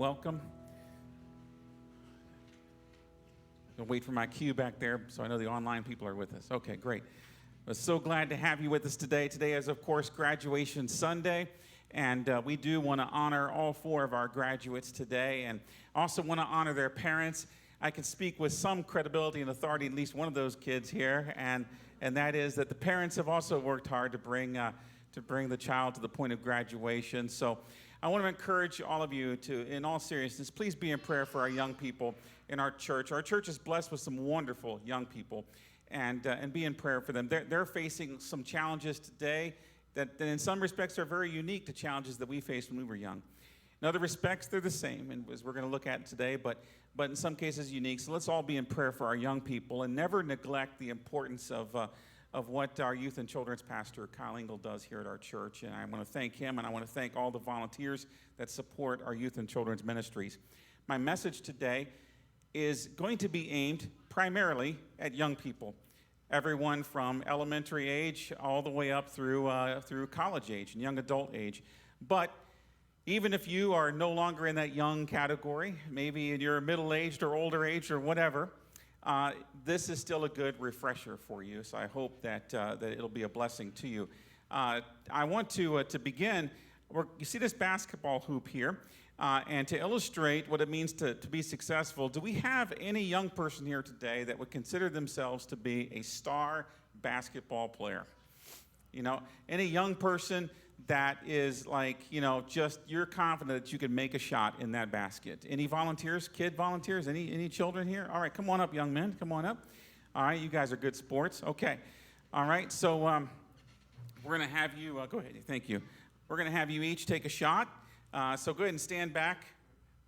welcome. I'll wait for my cue back there so I know the online people are with us. Okay, great. We're so glad to have you with us today. Today is, of course, Graduation Sunday, and we do want to honor all 4 of our graduates today, and also want to honor their parents. I can speak with some credibility and authority, at least one of those kids here, and that is that the parents have also worked hard to bring the child to the point of graduation. So I want to encourage all of you to, in all seriousness, please be in prayer for our young people in our church. Our church is blessed with some wonderful young people, and be in prayer for them. They're facing some challenges today that in some respects are very unique to challenges that we faced when we were young. In other respects, they're the same, and as we're going to look at today, but in some cases unique. So let's all be in prayer for our young people and never neglect the importance of what our youth and children's pastor, Kyle Engel, does here at our church. And I want to thank him, and I want to thank all the volunteers that support our youth and children's ministries. My message today is going to be aimed primarily at young people, everyone from elementary age all the way up through college age and young adult age. But even if you are no longer in that young category, maybe in your middle-aged or older age or whatever, this is still a good refresher for you. So I hope that it'll be a blessing to you. I want to begin. You see this basketball hoop here, and to illustrate what it means to be successful, do we have any young person here today that would consider themselves to be a star basketball player? You know, any young person that is like, you know, just you're confident that you can make a shot in that basket. Any volunteers, kid volunteers, any children here? All right, come on up, young men, come on up. All right, you guys are good sports. Okay, all right, so we're going to have you, go ahead, thank you. We're going to have you each take a shot. So go ahead and stand back.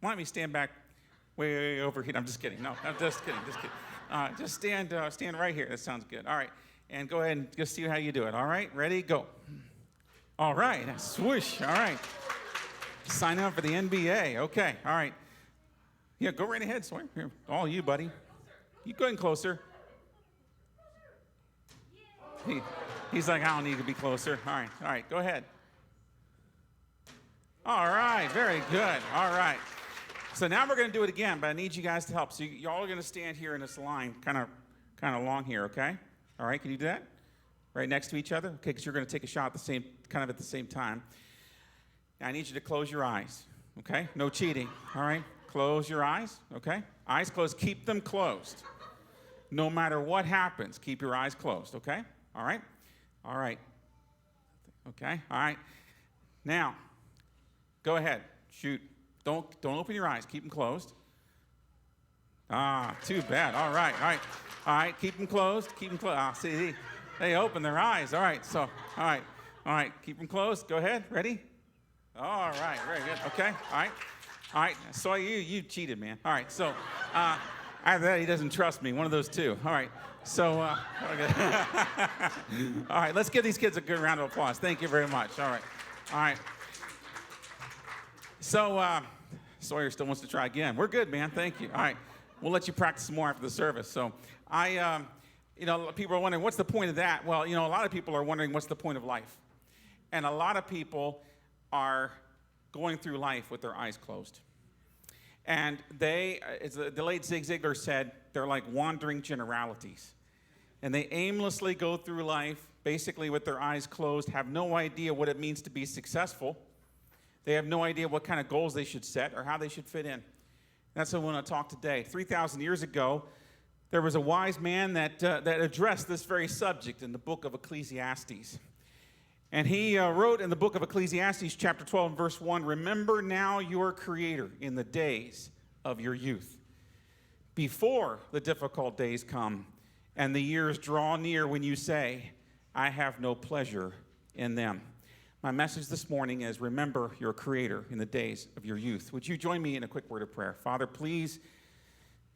Why don't we stand back way over here? I'm just kidding. No, I'm just kidding. Just stand right here. That sounds good. All right, and go ahead and just see how you do it. All right, ready, go. All right, swoosh. All right, sign up for the NBA. Okay, all right. Yeah, go right ahead, Sawyer. Here, all you, buddy. You go in closer. He's like, I don't need to be closer. All right, go ahead. All right, very good. All right. So now we're going to do it again, but I need you guys to help. So y'all are going to stand here in this line, kind of along here, okay? All right, can you do that? Right next to each other? Okay, because you're going to take a shot at the same time. Now I need you to close your eyes, okay? No cheating, all right? Close your eyes, okay? Eyes closed. Keep them closed. No matter what happens, keep your eyes closed, okay? All right? All right. Okay, all right. Now, go ahead. Shoot. Don't open your eyes. Keep them closed. Too bad. All right. Keep them closed. See, they open their eyes. All right. So, all right. Keep them closed. Go ahead. Ready? All right. Very good. Okay. All right. So you cheated, man. All right. So, either that, he doesn't trust me. One of those two. All right. So, okay. All right. Let's give these kids a good round of applause. Thank you very much. All right. So, Sawyer still wants to try again. We're good, man. Thank you. All right. We'll let you practice some more after the service. So, people are wondering, what's the point of that? Well, a lot of people are wondering, what's the point of life? And a lot of people are going through life with their eyes closed. And as the late Zig Ziglar said, they're like wandering generalities. And they aimlessly go through life, basically with their eyes closed, have no idea what it means to be successful. They have no idea what kind of goals they should set or how they should fit in. That's what we want to talk today. 3,000 years ago, there was a wise man that addressed this very subject in the book of Ecclesiastes. And he wrote in the book of Ecclesiastes, chapter 12, and verse 1, "Remember now your Creator in the days of your youth, before the difficult days come and the years draw near when you say, I have no pleasure in them." My message this morning is, remember your Creator in the days of your youth. Would you join me in a quick word of prayer? Father, please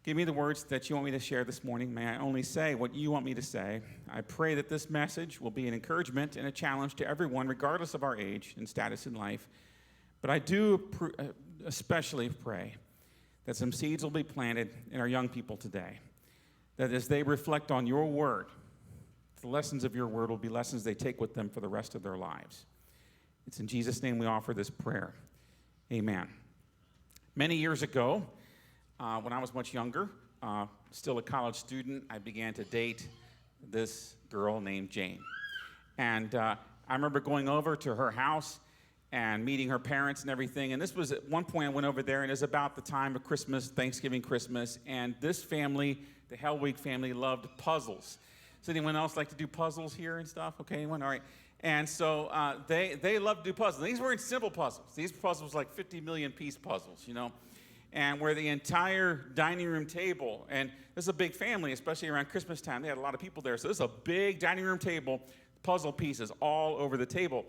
give me the words that you want me to share this morning. May I only say what you want me to say. I pray that this message will be an encouragement and a challenge to everyone, regardless of our age and status in life. But I do especially pray that some seeds will be planted in our young people today, that as they reflect on your word, the lessons of your word will be lessons they take with them for the rest of their lives. It's in Jesus' name we offer this prayer. Amen. Many years ago, when I was much younger, still a college student, I began to date this girl named Jane. And I remember going over to her house and meeting her parents and everything. And this was at one point I went over there, and it was about the time of Christmas, Thanksgiving, Christmas. And this family, the Hellweek family, loved puzzles. Does anyone else like to do puzzles here and stuff? Okay, anyone? All right. And so they love to do puzzles. These weren't simple puzzles. These puzzles were like 50 million piece puzzles, you know, and where the entire dining room table, and this is a big family, especially around Christmas time. They had a lot of people there. So this is a big dining room table, puzzle pieces all over the table.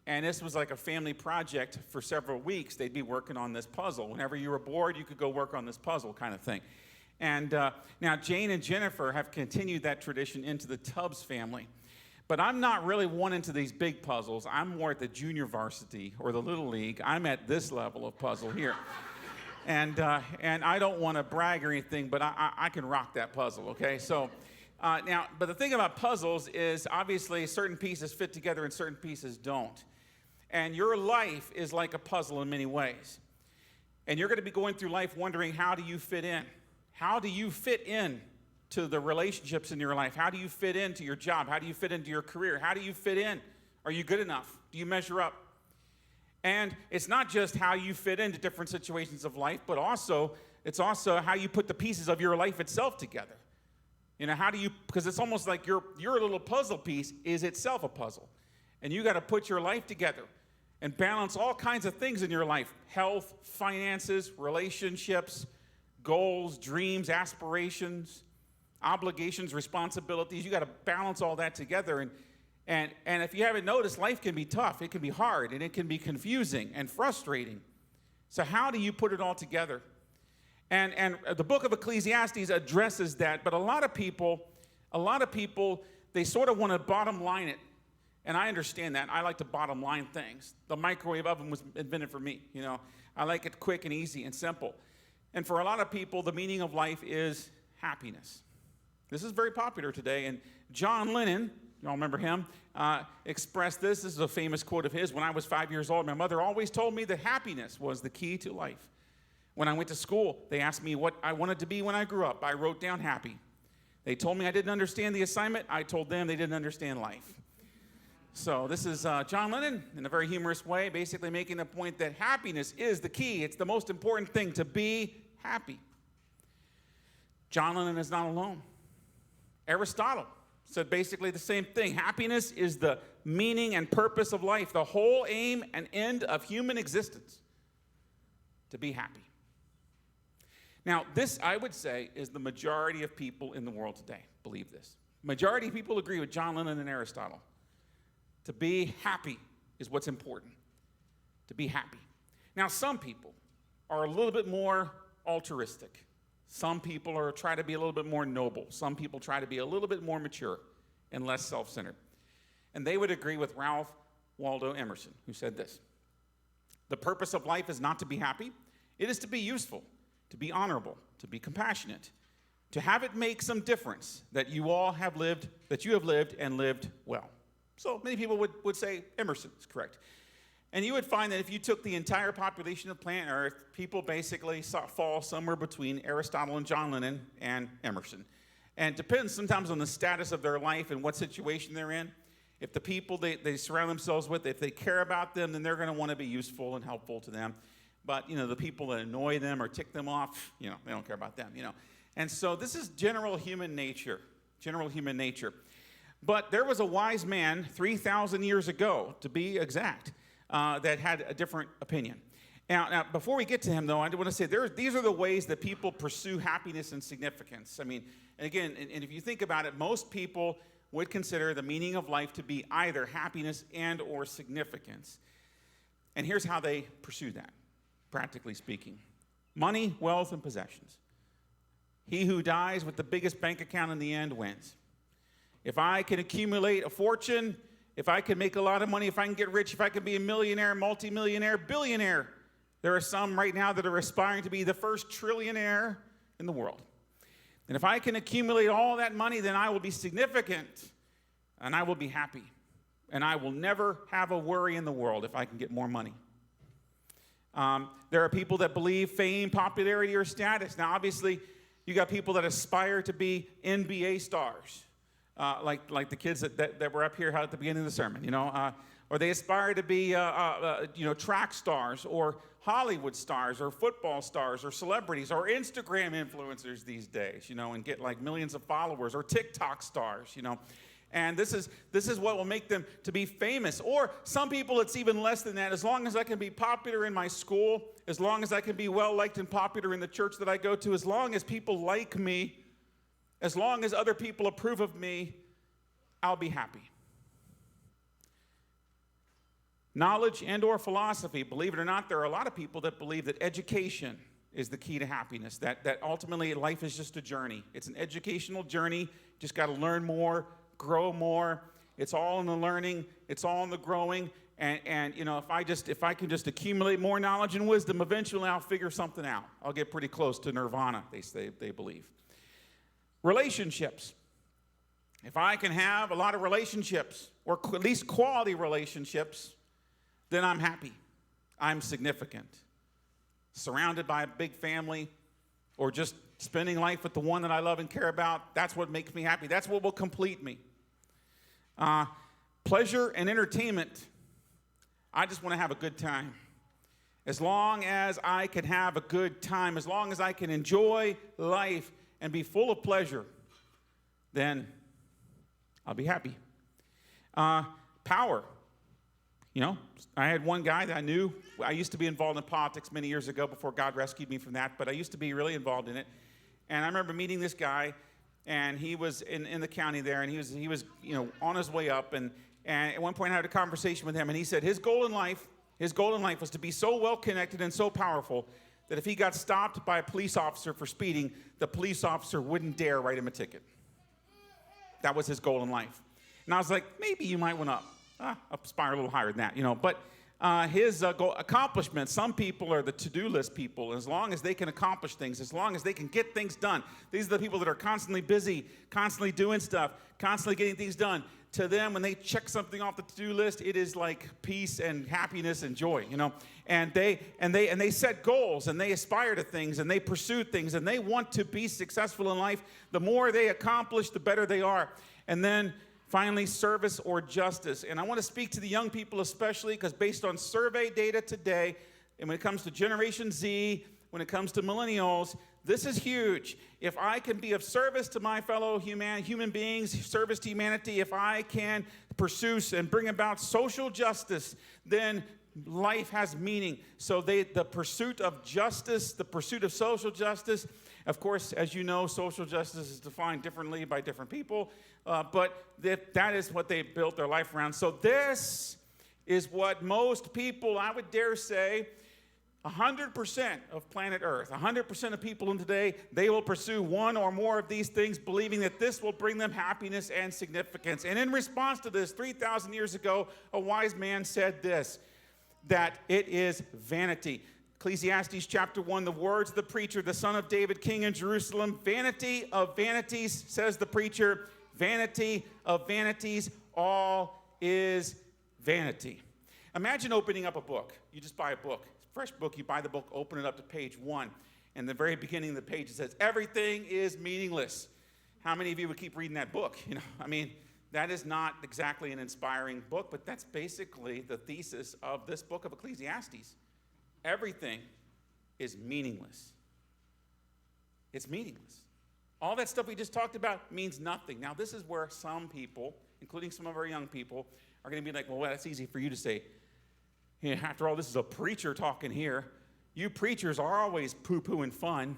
And this was like a family project for several weeks. They'd be working on this puzzle. Whenever you were bored, you could go work on this puzzle kind of thing. And now Jane and Jennifer have continued that tradition into the Tubbs family. But I'm not really one into these big puzzles. I'm more at the junior varsity or the little league. I'm at this level of puzzle here. And I don't want to brag or anything, but I can rock that puzzle, okay? So now, but the thing about puzzles is obviously certain pieces fit together and certain pieces don't. And your life is like a puzzle in many ways. And you're going to be going through life wondering, how do you fit in? How do you fit in to the relationships in your life? How do you fit into your job? How do you fit into your career? How do you fit in? Are you good enough? Do you measure up? And it's not just how you fit into different situations of life, but it's also how you put the pieces of your life itself together. You know, because it's almost like your little puzzle piece is itself a puzzle. And you got to put your life together and balance all kinds of things in your life: health, finances, relationships, goals, dreams, aspirations, obligations, responsibilities. You got to balance all that together. And if you haven't noticed, life can be tough. It can be hard, and it can be confusing and frustrating. So how do you put it all together? And the book of Ecclesiastes addresses that, but a lot of people, they sort of want to bottom line it. And I understand that. I like to bottom line things. The microwave oven was invented for me, you know. I like it quick and easy and simple. And for a lot of people, the meaning of life is happiness. This is very popular today. And John Lennon, y'all remember him, expressed this. This is a famous quote of his. When I was 5 years old, my mother always told me that happiness was the key to life. When I went to school, they asked me what I wanted to be when I grew up. I wrote down happy. They told me I didn't understand the assignment. I told them they didn't understand life. So this is John Lennon, in a very humorous way, basically making the point that happiness is the key. It's the most important thing, to be happy. John Lennon is not alone. Aristotle said basically the same thing. Happiness is the meaning and purpose of life, the whole aim and end of human existence, to be happy. Now, this, I would say, is the majority of people in the world today believe this. Majority of people agree with John Lennon and Aristotle. To be happy is what's important. To be happy. Now, some people are a little bit more altruistic. Some people try to be a little bit more noble. Some people try to be a little bit more mature and less self-centered. And they would agree with Ralph Waldo Emerson, who said this: the purpose of life is not to be happy. It is to be useful, to be honorable, to be compassionate, to have it make some difference that you have lived and lived well. So many people would say Emerson is correct. And you would find that if you took the entire population of planet Earth, people basically fall somewhere between Aristotle and John Lennon and Emerson. And it depends sometimes on the status of their life and what situation they're in. If the people they surround themselves with, if they care about them, then they're going to want to be useful and helpful to them. But, you know, the people that annoy them or tick them off, you know, they don't care about them, you know. And so this is general human nature. But there was a wise man 3,000 years ago, to be exact, that had a different opinion. Now, before we get to him, though, I want to say these are the ways that people pursue happiness and significance. I mean, and again, and if you think about it, most people would consider the meaning of life to be either happiness and or significance. And here's how they pursue that, practically speaking. Money, wealth, and possessions. He who dies with the biggest bank account in the end wins. If I can accumulate a fortune, if I can make a lot of money, if I can get rich, if I can be a millionaire, multimillionaire, billionaire. There are some right now that are aspiring to be the first trillionaire in the world. And if I can accumulate all that money, then I will be significant and I will be happy. And I will never have a worry in the world if I can get more money. There are people that believe fame, popularity, or status. Now, obviously, you got people that aspire to be NBA stars, like the kids that were up here at the beginning of the sermon, or they aspire to be, track stars, or Hollywood stars, or football stars, or celebrities, or Instagram influencers these days, and get like millions of followers, or TikTok stars, And this is what will make them to be famous. Or some people, it's even less than that. As long as I can be popular in my school, as long as I can be well-liked and popular in the church that I go to, as long as people like me, as long as other people approve of me, I'll be happy. Knowledge and or philosophy, believe it or not, there are a lot of people that believe that education is the key to happiness, that ultimately life is just a journey. It's an educational journey. Just got to learn more, grow more. It's all in the learning. It's all in the growing. And if I can just accumulate more knowledge and wisdom, eventually I'll figure something out. I'll get pretty close to nirvana, they believe. Relationships. If I can have a lot of relationships, or at least quality relationships, then I'm happy. I'm significant. Surrounded by a big family, or just spending life with the one that I love and care about, that's what makes me happy. That's what will complete me. Pleasure and entertainment. I just want to have a good time. As long as I can have a good time, as long as I can enjoy life and be full of pleasure, then I'll be happy. Power. I had one guy that I knew. I used to be involved in politics many years ago before God rescued me from that, but I used to be really involved in it. And I remember meeting this guy, and he was in the county there, and he was on his way up. And at one point I had a conversation with him, and he said his goal in life was to be so well connected and so powerful that if he got stopped by a police officer for speeding, the police officer wouldn't dare write him a ticket. That was his goal in life. And I was like, maybe you might want to aspire a little higher than that, But his accomplishments, some people are the to-do list people. As long as they can accomplish things, as long as they can get things done. These are the people that are constantly busy, constantly doing stuff, constantly getting things done. To them, when they check something off the to-do list, it is like peace and happiness and joy, And they set goals, and they aspire to things, and they pursue things, and they want to be successful in life. The more they accomplish, the better they are. And then finally, service or justice. And I want to speak to the young people especially, because based on survey data today, and when it comes to Generation Z, when it comes to millennials, this is huge. If I can be of service to my fellow human beings, service to humanity, if I can pursue and bring about social justice, then life has meaning. So the pursuit of justice, the pursuit of social justice, of course, as you know, social justice is defined differently by different people, but that is what they built their life around. So this is what most people, I would dare say, 100% of planet Earth, 100% of people in today, they will pursue one or more of these things, believing that this will bring them happiness and significance. And in response to this, 3,000 years ago, a wise man said this, that it is vanity. Ecclesiastes chapter 1, the words of the preacher, the son of David, king in Jerusalem, vanity of vanities, says the preacher, vanity of vanities, all is vanity. Imagine opening up a book. You just buy a book. Fresh book, you buy the book, open it up to page 1. And the very beginning of the page, it says, everything is meaningless. How many of you would keep reading that book? That is not exactly an inspiring book, but that's basically the thesis of this book of Ecclesiastes. Everything is meaningless. It's meaningless. All that stuff we just talked about means nothing. Now, this is where some people, including some of our young people, are going to be like, well, that's easy for you to say. After all, this is a preacher talking here. You preachers are always poo-pooing fun.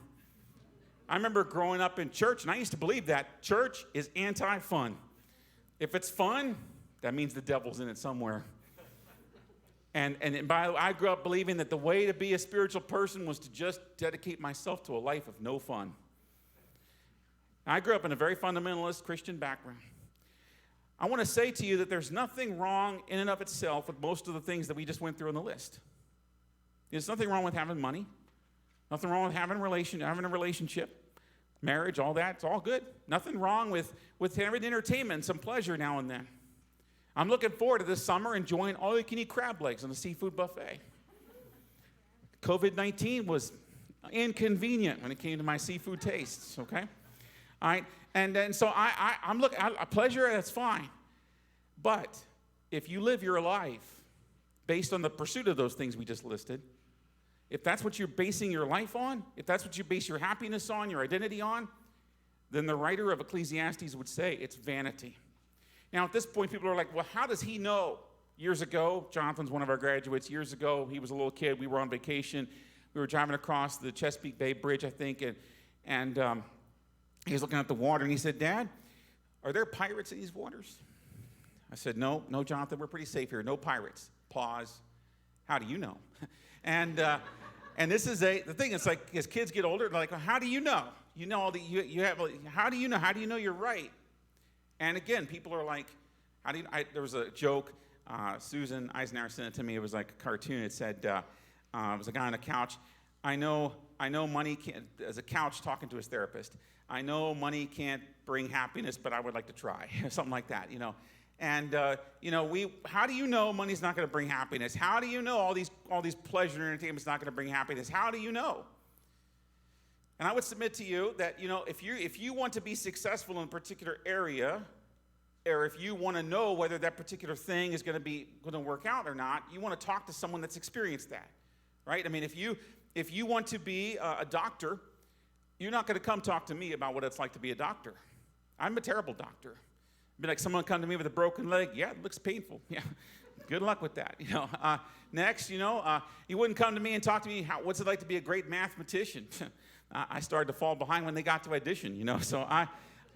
I remember growing up in church, and I used to believe that church is anti-fun. If it's fun, that means the devil's in it somewhere. And I grew up believing that the way to be a spiritual person was to just dedicate myself to a life of no fun. I grew up in a very fundamentalist Christian background. I want to say to you that there's nothing wrong in and of itself with most of the things that we just went through on the list. There's nothing wrong with having money. Nothing wrong with having a relationship, marriage, all that. It's all good. Nothing wrong with having entertainment, some pleasure now and then. I'm looking forward to this summer enjoying all-you-can-eat crab legs on the seafood buffet. COVID-19 was inconvenient when it came to my seafood tastes, okay? All right, and so I'm looking, pleasure, that's fine. But if you live your life based on the pursuit of those things we just listed, if that's what you're basing your life on, if that's what you base your happiness on, your identity on, then the writer of Ecclesiastes would say it's vanity. Now, at this point, people are like, well, how does he know? Years ago, Jonathan's one of our graduates. Years ago, he was a little kid. We were on vacation. We were driving across the Chesapeake Bay Bridge, I think, and he was looking at the water, and he said, Dad, are there pirates in these waters? I said, no, Jonathan, we're pretty safe here. No pirates. Pause. How do you know? And this is the thing. It's like as kids get older, they're like, well, how do you know? You know all the you have. How do you know? How do you know you're right? And again, people are like, how do you? There was a joke. Susan Eisenhower sent it to me. It was like a cartoon. It said, it was a guy on a couch. I know money can't. As a couch talking to his therapist. I know money can't bring happiness, but I would like to try. Something like that, And how do you know money's not going to bring happiness? How do you know all these pleasure and entertainment's not going to bring happiness? How do you know? And I would submit to you that if you want to be successful in a particular area, or if you want to know whether that particular thing is going to work out or not, you want to talk to someone that's experienced that, right? I mean, if you want to be a doctor, you're not going to come talk to me about what it's like to be a doctor. I'm a terrible doctor. Be like someone come to me with a broken leg. Yeah, it looks painful. Yeah, good luck with that. Next, you wouldn't come to me and talk to me. What's it like to be a great mathematician? I started to fall behind when they got to addition. So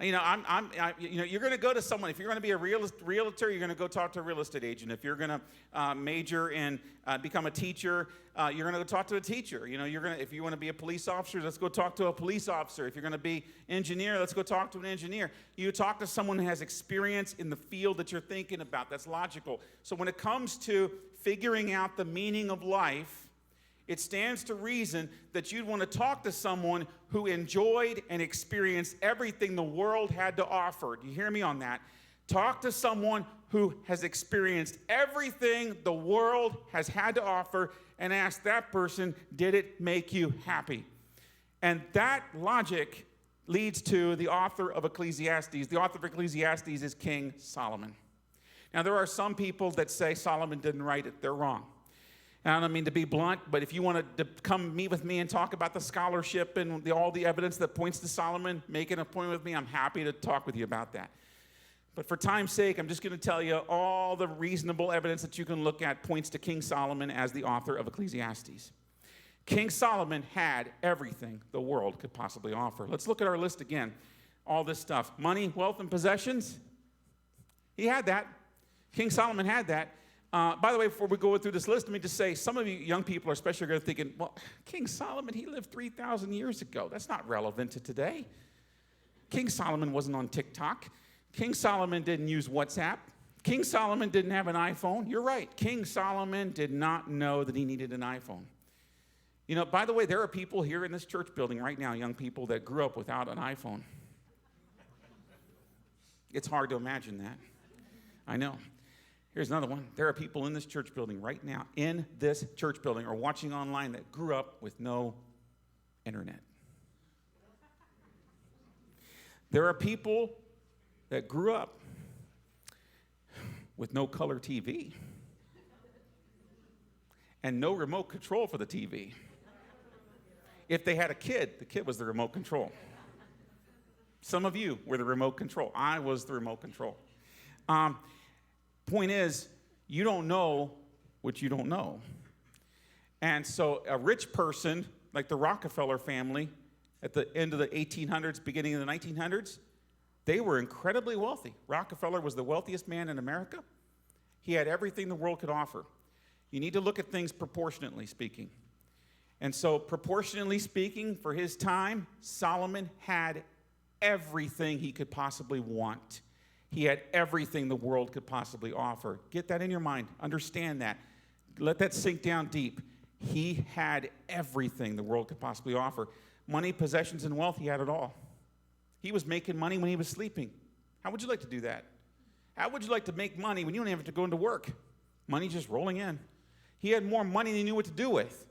you're going to go to someone. If you're going to be a realtor, you're going to go talk to a real estate agent. If you're going to major and become a teacher, you're going to go talk to a teacher. If you want to be a police officer, let's go talk to a police officer. If you're going to be engineer, let's go talk to an engineer. You talk to someone who has experience in the field that you're thinking about. That's logical. So when it comes to figuring out the meaning of life, it stands to reason that you'd want to talk to someone who enjoyed and experienced everything the world had to offer. Do you hear me on that? Talk to someone who has experienced everything the world has had to offer and ask that person, did it make you happy? And that logic leads to the author of Ecclesiastes. The author of Ecclesiastes is King Solomon. Now, there are some people that say Solomon didn't write it. They're wrong. I don't mean to be blunt, but if you want to come meet with me and talk about the scholarship and all the evidence that points to Solomon, make an appointment with me. I'm happy to talk with you about that. But for time's sake, I'm just going to tell you all the reasonable evidence that you can look at points to King Solomon as the author of Ecclesiastes. King Solomon had everything the world could possibly offer. Let's look at our list again. All this stuff. Money, wealth, and possessions. He had that. King Solomon had that. By the way, before we go through this list, let me just say, some of you young people are especially going to thinking, well, King Solomon, he lived 3,000 years ago. That's not relevant to today. King Solomon wasn't on TikTok. King Solomon didn't use WhatsApp. King Solomon didn't have an iPhone. You're right. King Solomon did not know that he needed an iPhone. By the way, there are people here in this church building right now, young people, that grew up without an iPhone. It's hard to imagine that. I know. Here's another one. There are people in this church building right now, in this church building, or watching online that grew up with no internet. There are people that grew up with no color TV and no remote control for the TV. If they had a kid, the kid was the remote control. Some of you were the remote control. I was the remote control. Point is, you don't know what you don't know. And so a rich person, like the Rockefeller family, at the end of the 1800s, beginning of the 1900s, they were incredibly wealthy. Rockefeller was the wealthiest man in America. He had everything the world could offer. You need to look at things proportionately speaking. And so proportionally speaking, for his time, Solomon had everything he could possibly want. He had everything the world could possibly offer. Get that in your mind. Understand that. Let that sink down deep. He had everything the world could possibly offer. Money, possessions, and wealth, he had it all. He was making money when he was sleeping. How would you like to do that? How would you like to make money when you don't have to go into work? Money just rolling in. He had more money than he knew what to do with.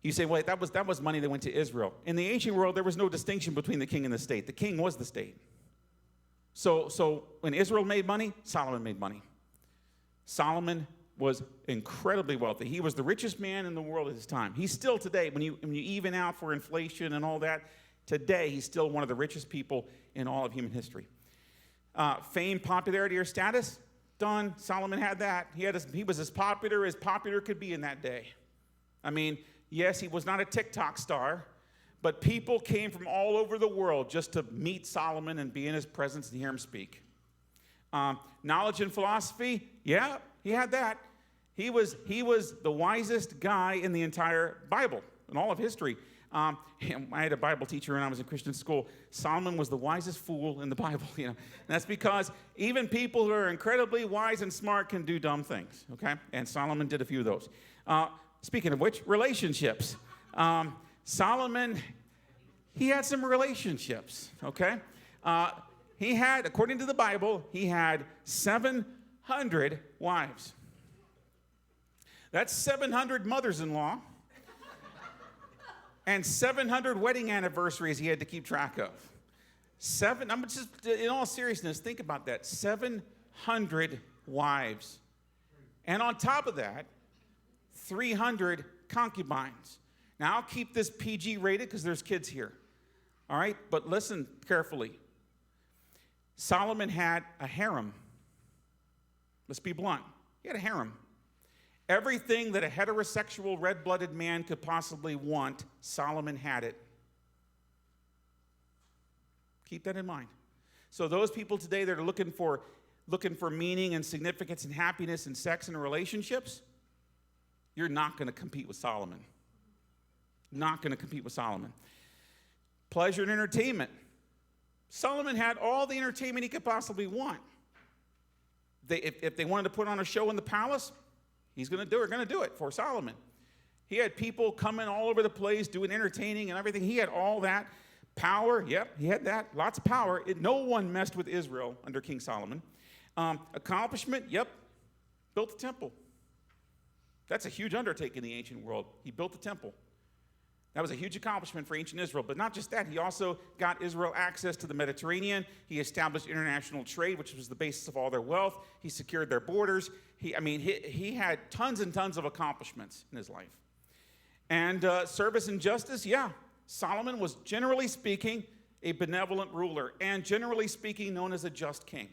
You say, well, that was money that went to Israel. In the ancient world, there was no distinction between the king and the state. The king was the state. So when Israel made money, Solomon made money. Solomon was incredibly wealthy. He was the richest man in the world at his time. He's still today, when you even out for inflation and all that, today he's still one of the richest people in all of human history. Fame, popularity, or status, done. Solomon had that. He was as popular could be in that day. I mean, yes, he was not a TikTok star, but people came from all over the world just to meet Solomon and be in his presence and hear him speak. Knowledge and philosophy, yeah, he had that. He was the wisest guy in the entire Bible, in all of history. I had a Bible teacher when I was in Christian school. Solomon was the wisest fool in the Bible. And that's because even people who are incredibly wise and smart can do dumb things, okay? And Solomon did a few of those. Speaking of which, relationships. Solomon, he had some relationships, okay? He had, according to the Bible, he had 700 wives. That's 700 mothers-in-law and 700 wedding anniversaries he had to keep track of. In all seriousness, think about that. 700 wives. And on top of that, 300 concubines. Now, I'll keep this PG rated because there's kids here. All right? But listen carefully. Solomon had a harem. Let's be blunt. He had a harem. Everything that a heterosexual, red-blooded man could possibly want, Solomon had it. Keep that in mind. So those people today that are looking for meaning and significance and happiness and sex and relationships, you're not going to compete with Solomon. Not going to compete with Solomon. Pleasure and entertainment. Solomon had all the entertainment he could possibly want. If they wanted to put on a show in the palace, he's going to do it for Solomon. He had people coming all over the place doing entertaining and everything. He had all that. Power, yep, he had that. Lots of power. No one messed with Israel under King Solomon. Accomplishment, yep, built the temple. That's a huge undertaking in the ancient world. He built the temple. That was a huge accomplishment for ancient Israel. But not just that, he also got Israel access to the Mediterranean. He established international trade, which was the basis of all their wealth. He secured their borders. He had tons and tons of accomplishments in his life. And service and justice, yeah. Solomon was, generally speaking, a benevolent ruler, and generally speaking, known as a just king.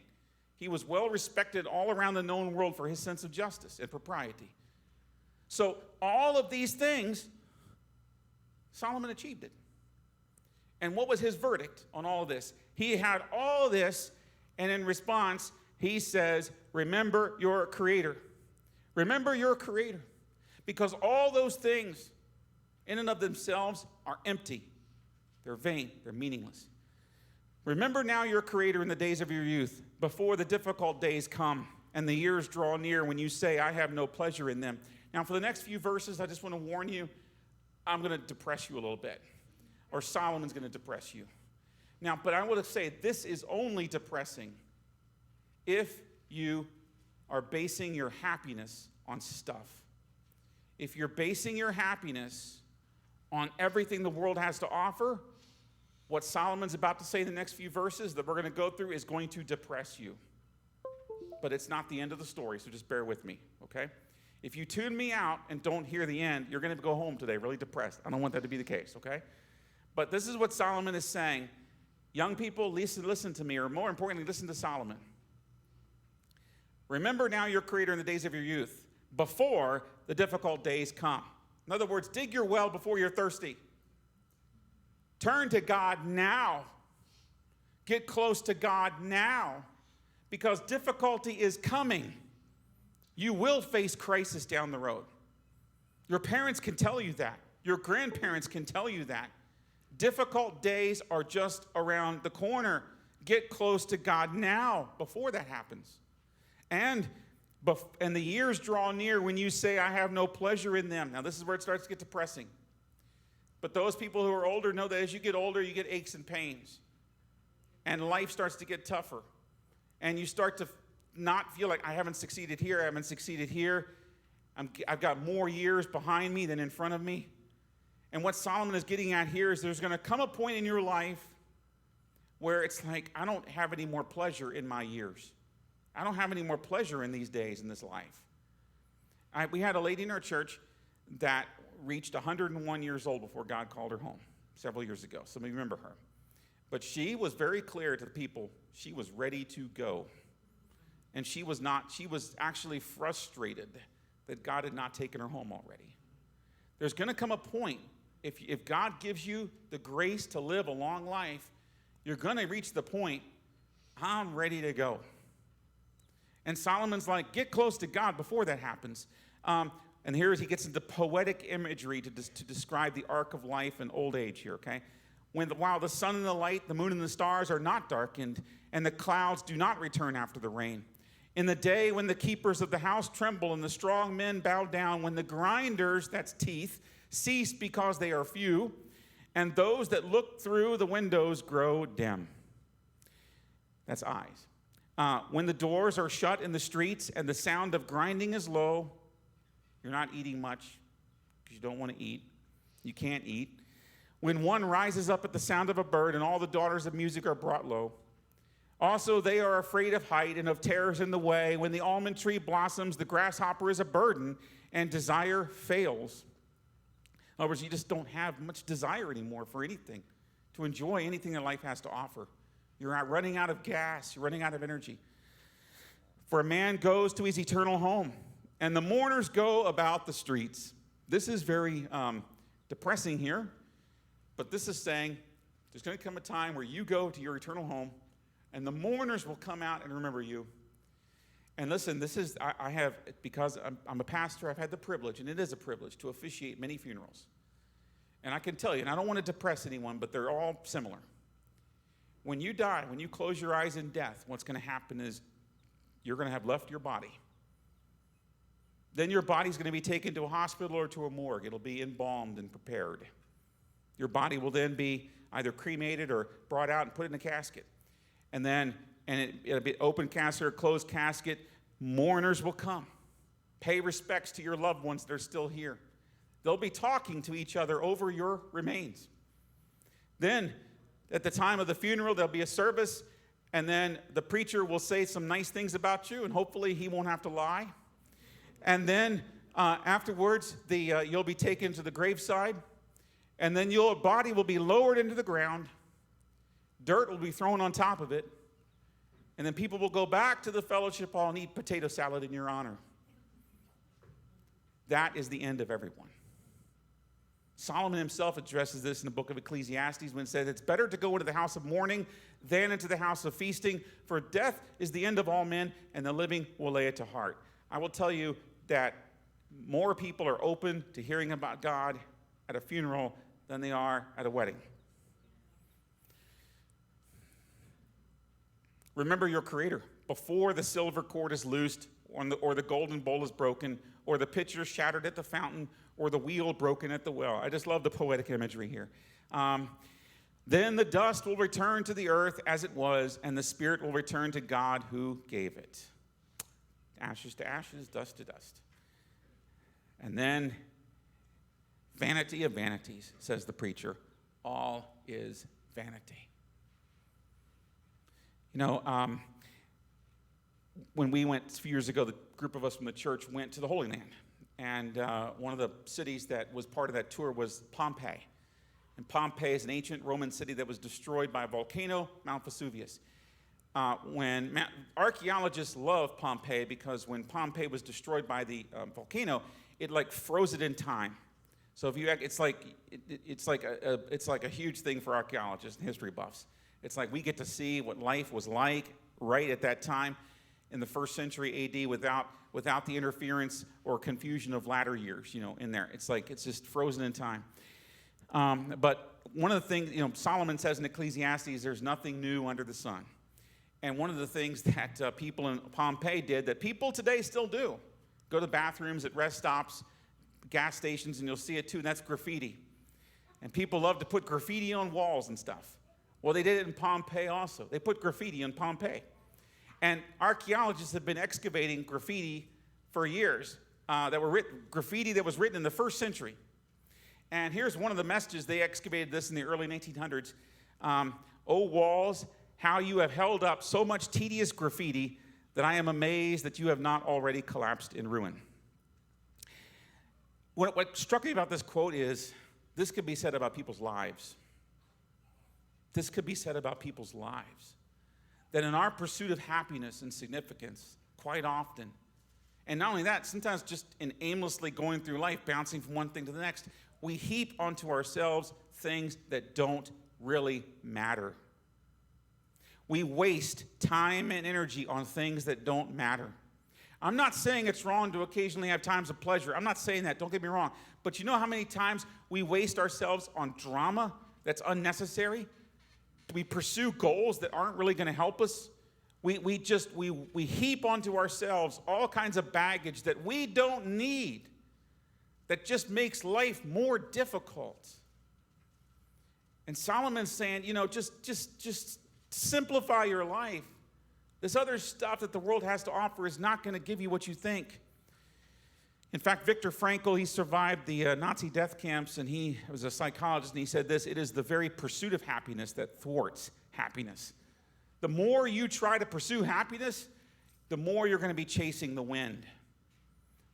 He was well respected all around the known world for his sense of justice and propriety. So all of these things, Solomon achieved it. And what was his verdict on all of this? He had all of this, and in response, he says, remember your Creator. Remember your Creator. Because all those things, in and of themselves, are empty. They're vain. They're meaningless. Remember now your Creator in the days of your youth, before the difficult days come and the years draw near when you say, I have no pleasure in them. Now, for the next few verses, I just want to warn you, I'm going to depress you a little bit. Or Solomon's going to depress you. Now, but I want to say this is only depressing if you are basing your happiness on stuff. If you're basing your happiness on everything the world has to offer, what Solomon's about to say in the next few verses that we're going to go through is going to depress you. But it's not the end of the story, so just bear with me, okay? If you tune me out and don't hear the end, you're going to go home today really depressed. I don't want that to be the case, okay? But this is what Solomon is saying. Young people, listen to me, or more importantly, listen to Solomon. Remember now your Creator in the days of your youth, before the difficult days come. In other words, dig your well before you're thirsty. Turn to God now. Get close to God now, because difficulty is coming. You will face crisis down the road. Your parents can tell you that. Your grandparents can tell you that. Difficult days are just around the corner. Get close to God now before that happens. And the years draw near when you say, I have no pleasure in them. Now, this is where it starts to get depressing. But those people who are older know that as you get older, you get aches and pains. And life starts to get tougher. And you start to not feel like I haven't succeeded here, I haven't succeeded here. I've got more years behind me than in front of me. And what Solomon is getting at here is there's going to come a point in your life where it's like, I don't have any more pleasure in my years. I don't have any more pleasure in these days, in this life. We had a lady in our church that reached 101 years old before God called her home several years ago. Some of you remember her. But she was very clear to the people she was ready to go. And she was actually frustrated that God had not taken her home already. There's going to come a point, if God gives you the grace to live a long life, you're going to reach the point, I'm ready to go. And Solomon's like, get close to God before that happens. And here he gets into poetic imagery to describe the arc of life and old age here, okay? While the sun and the light, the moon and the stars are not darkened, and the clouds do not return after the rain. In the day when the keepers of the house tremble and the strong men bow down, when the grinders, that's teeth, cease because they are few, and those that look through the windows grow dim. That's eyes. When the doors are shut in the streets and the sound of grinding is low, you're not eating much because you don't want to eat. You can't eat. When one rises up at the sound of a bird and all the daughters of music are brought low. Also, they are afraid of height and of terrors in the way. When the almond tree blossoms, the grasshopper is a burden, and desire fails. In other words, you just don't have much desire anymore for anything, to enjoy anything that life has to offer. You're running out of gas. You're running out of energy. For a man goes to his eternal home, and the mourners go about the streets. This is very depressing here, but this is saying there's going to come a time where you go to your eternal home, and the mourners will come out and remember you. And listen, I have, because I'm a pastor, I've had the privilege, and it is a privilege, to officiate many funerals. And I can tell you, and I don't want to depress anyone, but they're all similar. When you die, when you close your eyes in death, what's going to happen is you're going to have left your body. Then your body's going to be taken to a hospital or to a morgue. It'll be embalmed and prepared. Your body will then be either cremated or brought out and put in a casket. And then, it'll be open casket or closed casket. Mourners will come. Pay respects to your loved ones that are still here. They'll be talking to each other over your remains. Then, at the time of the funeral, there'll be a service, and then the preacher will say some nice things about you, and hopefully he won't have to lie. And then afterwards, you'll be taken to the graveside, and then your body will be lowered into the ground. Dirt will be thrown on top of it, and then people will go back to the fellowship hall and eat potato salad in your honor. That is the end of everyone. Solomon himself addresses this in the book of Ecclesiastes when it says, it's better to go into the house of mourning than into the house of feasting, for death is the end of all men, and the living will lay it to heart. I will tell you that more people are open to hearing about God at a funeral than they are at a wedding. Remember your Creator before the silver cord is loosed, or the golden bowl is broken, or the pitcher shattered at the fountain, or the wheel broken at the well. I just love the poetic imagery here. Then the dust will return to the earth as it was, and the spirit will return to God who gave it. Ashes to ashes, dust to dust. And then, vanity of vanities, says the preacher. All is vanity. You know, when we went a few years ago, the group of us from the church went to the Holy Land. And one of the cities that was part of that tour was Pompeii. And Pompeii is an ancient Roman city that was destroyed by a volcano, Mount Vesuvius. Archaeologists love Pompeii because when Pompeii was destroyed by the volcano, it like froze it in time. So if you, it's like a huge thing for archaeologists and history buffs. It's like we get to see what life was like right at that time in the 1st century AD without the interference or confusion of latter years, in there. It's like it's just frozen in time. But one of the things, Solomon says in Ecclesiastes, there's nothing new under the sun. And one of the things that people in Pompeii did that people today still do, go to bathrooms at rest stops, gas stations, and you'll see it too, and that's graffiti. And people love to put graffiti on walls and stuff. Well, they did it in Pompeii also. They put graffiti in Pompeii. And archaeologists have been excavating graffiti for years, graffiti that was written in the 1st century. And here's one of the messages. They excavated this in the early 1900s. O walls, how you have held up so much tedious graffiti that I am amazed that you have not already collapsed in ruin. What struck me about this quote is this could be said about people's lives. This could be said about people's lives. That in our pursuit of happiness and significance, quite often, and not only that, sometimes just in aimlessly going through life, bouncing from one thing to the next, we heap onto ourselves things that don't really matter. We waste time and energy on things that don't matter. I'm not saying it's wrong to occasionally have times of pleasure. I'm not saying that. Don't get me wrong. But you know how many times we waste ourselves on drama that's unnecessary? We pursue goals that aren't really going to help us. We heap onto ourselves all kinds of baggage that we don't need, that just makes life more difficult. And Solomon's saying, just simplify your life. This other stuff that the world has to offer is not going to give you what you think. In fact, Viktor Frankl, he survived the Nazi death camps, and he was a psychologist, and he said this: it is the very pursuit of happiness that thwarts happiness. The more you try to pursue happiness, the more you're going to be chasing the wind.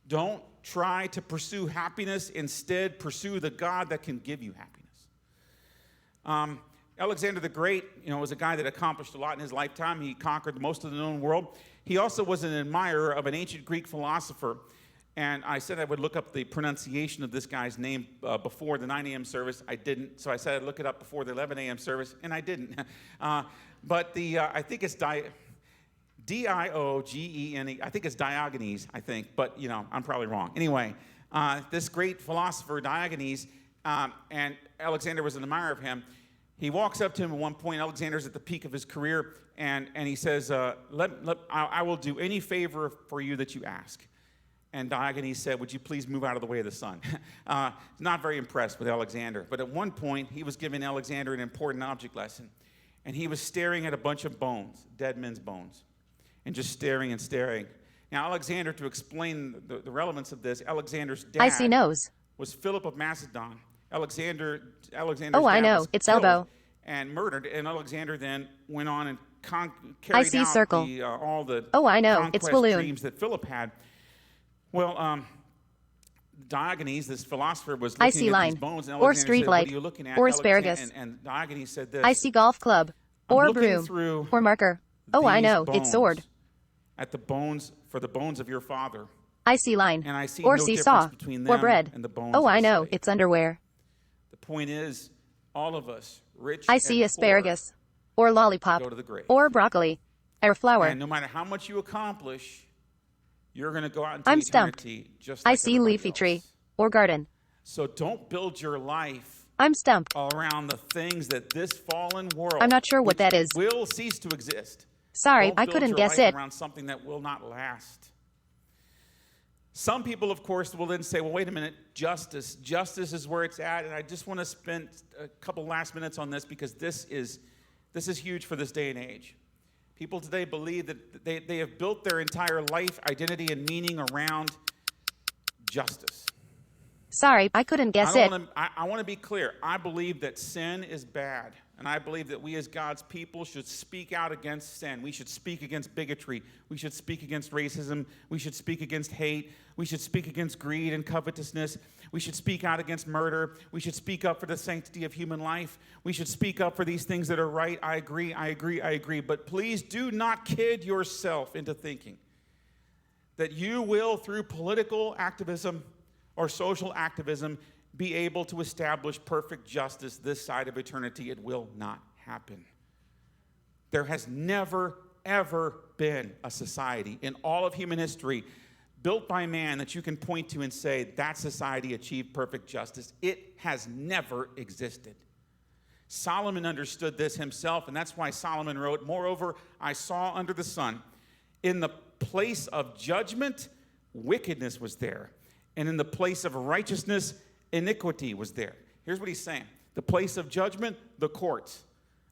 Don't try to pursue happiness. Instead, pursue the God that can give you happiness. Alexander the Great, was a guy that accomplished a lot in his lifetime. He conquered most of the known world. He also was an admirer of an ancient Greek philosopher. And I said I would look up the pronunciation of this guy's name before the 9 a.m. service. I didn't. So I said I'd look it up before the 11 a.m. service, and I didn't. But I think it's D-I-O-G-E-N-E. I think it's Diogenes, I think. But, I'm probably wrong. Anyway, this great philosopher, Diogenes, and Alexander was an admirer of him. He walks up to him at one point. Alexander's at the peak of his career, and he says, I will do any favor for you that you ask. And Diogenes said, would you please move out of the way of the sun? Not very impressed with Alexander. But at one point, he was giving Alexander an important object lesson. And he was staring at a bunch of bones, dead men's bones, and just staring and staring. Now, Alexander, to explain the relevance of this, Alexander's dad I see nose. Was Philip of Macedon. Alexander's I know. It's elbow. And murdered. And Alexander then went on and carried I see out circle. All the I know. It's conquest balloon. dreams that Philip had. Well, Diogenes, this philosopher, was looking I see at line. these bones. And Or Alexander street said, light. what are you looking at? Or asparagus. And Diogenes said this. I see golf club. I'm Or looking broom. through Or marker. I know. It's sword. At the bones of your father. I see line. And I see or no seesaw. difference between them Or bread. and the bones I of know. slave. It's underwear. The point is, all of us, rich I see and asparagus. Or lollipop. Go to the grave. Or broccoli. Or flower. And no matter how much you accomplish, you're going to go out into I'm stumped. eternity just like I see everybody leafy else. tree. Or garden. So don't build your life I'm stumped. around the things that this fallen world I'm not sure what that is. will cease to exist. Sorry, Don't I build couldn't your guess life it. around something that will not last. Some people, of course, will then say, well, wait a minute, justice. Justice is where it's at. And I just want to spend a couple last minutes on this because this is huge for this day and age. People today believe that they have built their entire life, identity, and meaning around justice. Sorry, I couldn't guess it. I want to be clear. I believe that sin is bad. And I believe that we as God's people should speak out against sin. We should speak against bigotry. We should speak against racism. We should speak against hate. We should speak against greed and covetousness. We should speak out against murder. We should speak up for the sanctity of human life. We should speak up for these things that are right. I agree. But please do not kid yourself into thinking that you will, through political activism or social activism, be able to establish perfect justice this side of eternity. It will not happen. There has never, ever been a society in all of human history built by man that you can point to and say that society achieved perfect justice. It has never existed. Solomon understood this himself, and that's why Solomon wrote, moreover, I saw under the sun, in the place of judgment, wickedness was there, and in the place of righteousness, iniquity was there. Here's what he's saying. The place of judgment, the courts.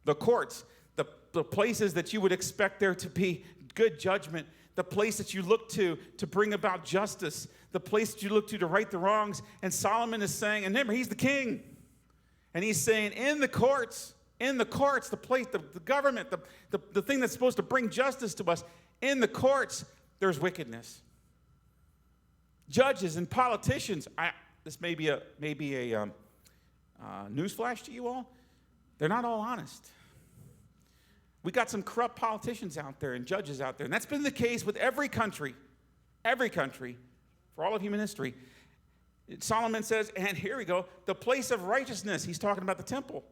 The courts, the places that you would expect there to be good judgment, the place that you look to bring about justice, the place that you look to right the wrongs. And Solomon is saying, and remember, he's the king. And he's saying, in the courts, the place, the government, the thing that's supposed to bring justice to us, in the courts, there's wickedness. Judges and politicians, this may be a newsflash to you all. They're not all honest. We got some corrupt politicians out there and judges out there, and that's been the case with every country, for all of human history. Solomon says, and here we go, the place of righteousness. He's talking about the temple.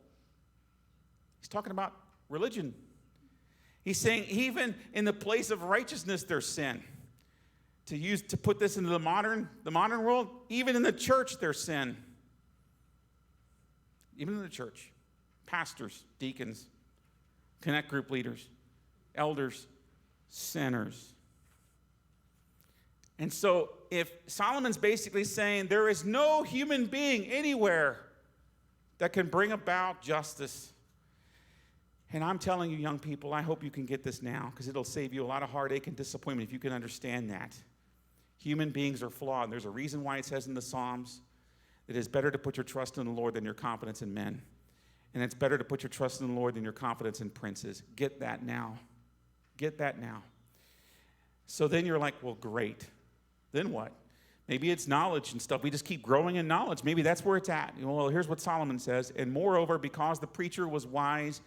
He's talking about religion. He's saying even in the place of righteousness there's sin. To put this into the modern world, even in the church there's sin. Even in the church. Pastors, deacons, connect group leaders, elders, sinners. And so if Solomon's basically saying there is no human being anywhere that can bring about justice. And I'm telling you, young people, I hope you can get this now, because it'll save you a lot of heartache and disappointment if you can understand that. Human beings are flawed. There's a reason why it says in the Psalms that it's better to put your trust in the Lord than your confidence in men. And it's better to put your trust in the Lord than your confidence in princes. Get that now. Get that now. So then you're like, well, great. Then what? Maybe it's knowledge and stuff. We just keep growing in knowledge. Maybe that's where it's at. Well, here's what Solomon says. And moreover, because the preacher was wise,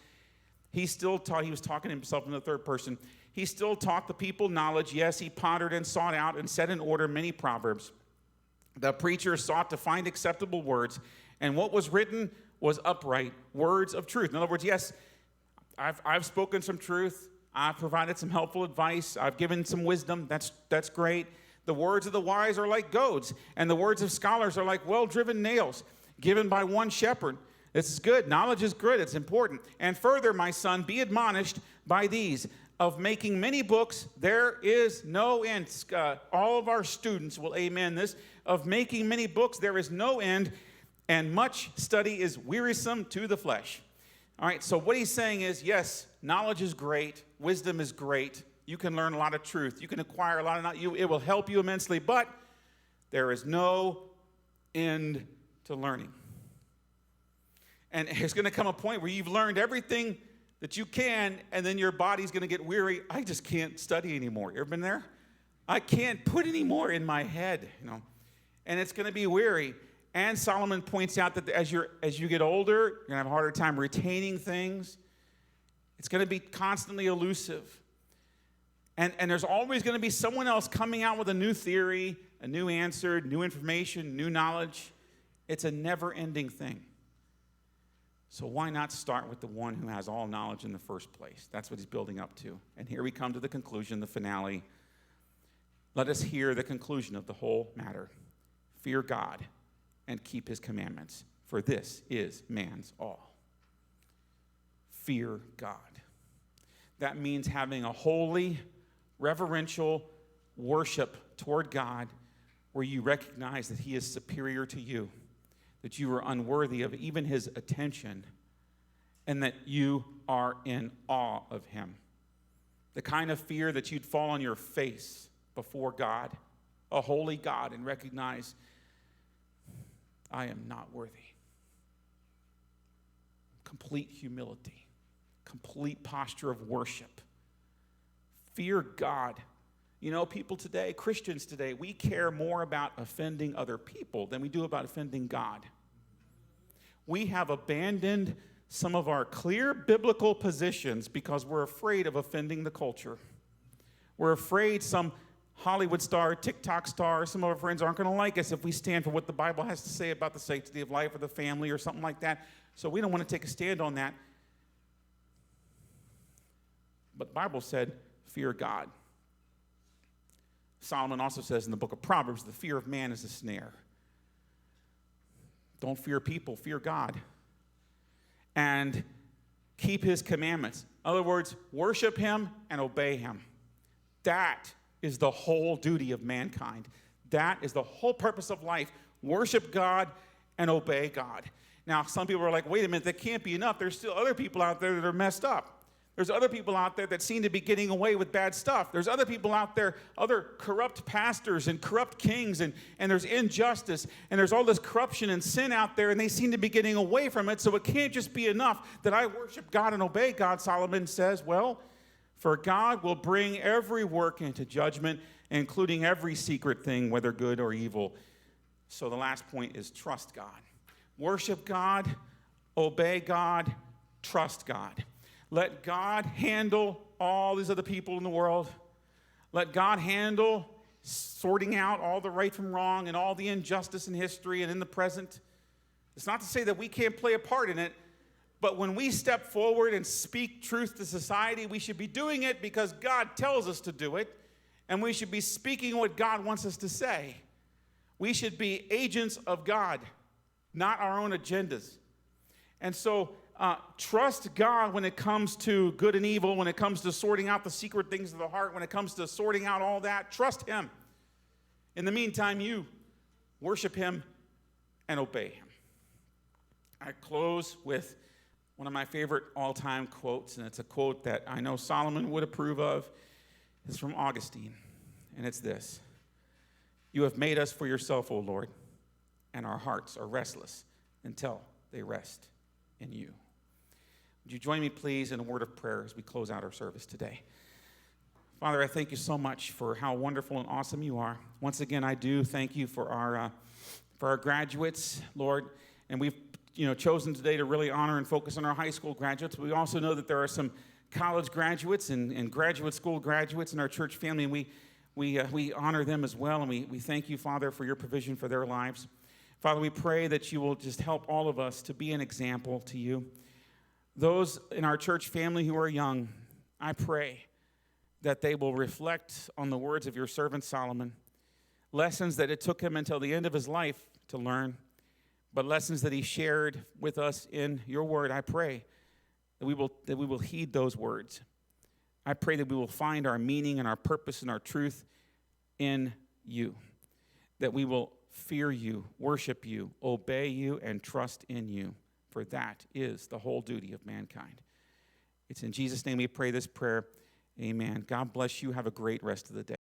he still taught, he was talking to himself in the third person. He still taught the people knowledge. Yes, he pondered and sought out and set in order many proverbs. The preacher sought to find acceptable words, and what was written was upright, words of truth. In other words, yes, I've spoken some truth. I've provided some helpful advice. I've given some wisdom. That's great. The words of the wise are like goads, and the words of scholars are like well-driven nails, given by one shepherd. This is good. Knowledge is good. It's important. And further, my son, be admonished by these. Of making many books, there is no end. All of our students will amen this. Of making many books, there is no end, and much study is wearisome to the flesh. All right, so what he's saying is, yes, knowledge is great. Wisdom is great. You can learn a lot of truth. You can acquire a lot of knowledge. It will help you immensely, but there is no end to learning. And there's going to come a point where you've learned everything that you can, and then your body's going to get weary. I just can't study anymore. You ever been there? I can't put any more in my head, and it's going to be weary. And Solomon points out that as you get older, you're going to have a harder time retaining things. It's going to be constantly elusive. And there's always going to be someone else coming out with a new theory, a new answer, new information, new knowledge. It's a never-ending thing. So why not start with the one who has all knowledge in the first place? That's what he's building up to. And here we come to the conclusion, the finale. Let us hear the conclusion of the whole matter. Fear God and keep his commandments, for this is man's all. Fear God. That means having a holy, reverential worship toward God where you recognize that he is superior to you, that you are unworthy of even his attention, and that you are in awe of him. The kind of fear that you'd fall on your face before God, a holy God, and recognize, I am not worthy. Complete humility, complete posture of worship. Fear God. People today, Christians today, we care more about offending other people than we do about offending God. We have abandoned some of our clear biblical positions because we're afraid of offending the culture. We're afraid some Hollywood star, TikTok star, some of our friends aren't going to like us if we stand for what the Bible has to say about the sanctity of life or the family or something like that. So we don't want to take a stand on that. But the Bible said, fear God. Solomon also says in the book of Proverbs, the fear of man is a snare. Don't fear people, fear God. And keep his commandments. In other words, worship him and obey him. That is the whole duty of mankind. That is the whole purpose of life. Worship God and obey God. Now, some people are like, wait a minute, that can't be enough. There's still other people out there that are messed up. There's other people out there that seem to be getting away with bad stuff. There's other people out there, other corrupt pastors and corrupt kings, and there's injustice, and there's all this corruption and sin out there, and they seem to be getting away from it. So it can't just be enough that I worship God and obey God. Solomon says, well, for God will bring every work into judgment, including every secret thing, whether good or evil. So the last point is trust God. Worship God, obey God, trust God. Let God handle all these other people in the world. Let God handle sorting out all the right from wrong and all the injustice in history and in the present. It's not to say that we can't play a part in it, but when we step forward and speak truth to society, we should be doing it because God tells us to do it, and we should be speaking what God wants us to say. We should be agents of God, not our own agendas. And so trust God when it comes to good and evil, when it comes to sorting out the secret things of the heart, when it comes to sorting out all that. Trust him. In the meantime, you worship him and obey him. I close with one of my favorite all-time quotes, and it's a quote that I know Solomon would approve of. It's from Augustine, and it's this: "You have made us for yourself, O Lord, and our hearts are restless until they rest in you." Would you join me, please, in a word of prayer as we close out our service today? Father, I thank you so much for how wonderful and awesome you are. Once again, I do thank you for our graduates, Lord, and we've chosen today to really honor and focus on our high school graduates. We also know that there are some college graduates and graduate school graduates in our church family, and we honor them as well, and we thank you, Father, for your provision for their lives. Father, we pray that you will just help all of us to be an example to you. Those in our church family who are young, I pray that they will reflect on the words of your servant Solomon, lessons that it took him until the end of his life to learn, but lessons that he shared with us in your word. I pray that we will heed those words. I pray that we will find our meaning and our purpose and our truth in you, that we will fear you, worship you, obey you, and trust in you, for that is the whole duty of mankind. It's in Jesus' name we pray this prayer. Amen. God bless you. Have a great rest of the day.